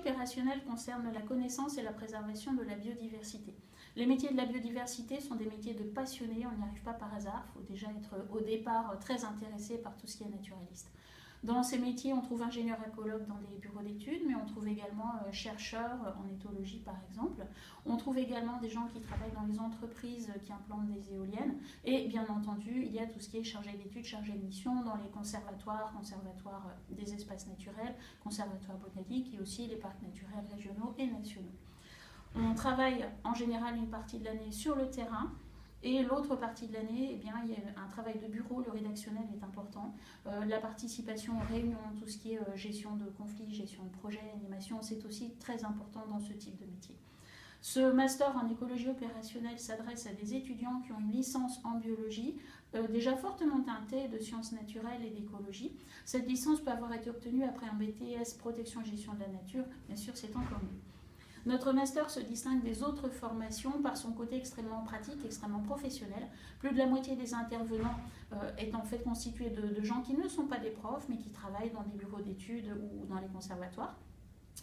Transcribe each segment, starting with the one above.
opérationnelle concerne la connaissance et la préservation de la biodiversité. Les métiers de la biodiversité sont des métiers de passionnés, on n'y arrive pas par hasard, il faut déjà être au départ très intéressé par tout ce qui est naturaliste. Dans ces métiers, on trouve ingénieurs écologues dans des bureaux d'études, mais on trouve également chercheurs en éthologie par exemple. On trouve également des gens qui travaillent dans les entreprises qui implantent des éoliennes. Et bien entendu, il y a tout ce qui est chargé d'études, chargé de mission dans les conservatoires des espaces naturels, conservatoires botaniques et aussi les parcs naturels régionaux et nationaux. On travaille en général une partie de l'année sur le terrain. Et l'autre partie de l'année, eh bien, il y a un travail de bureau, le rédactionnel est important. La participation aux réunions, tout ce qui est gestion de conflits, gestion de projets, animation, c'est aussi très important dans ce type de métier. Ce master en écologie opérationnelle s'adresse à des étudiants qui ont une licence en biologie, déjà fortement teintée de sciences naturelles et d'écologie. Cette licence peut avoir été obtenue après un BTS protection et gestion de la nature, bien sûr c'est encore mieux. Notre master se distingue des autres formations par son côté extrêmement pratique, extrêmement professionnel. Plus de la moitié des intervenants est en fait constituée de gens qui ne sont pas des profs, mais qui travaillent dans des bureaux d'études ou dans les conservatoires.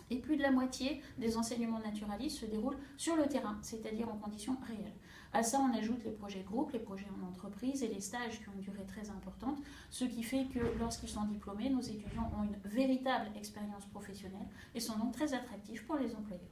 Et plus de la moitié des enseignements naturalistes se déroulent sur le terrain, c'est-à-dire en conditions réelles. À ça, on ajoute les projets groupes, les projets en entreprise et les stages qui ont une durée très importante, ce qui fait que lorsqu'ils sont diplômés, nos étudiants ont une véritable expérience professionnelle et sont donc très attractifs pour les employeurs.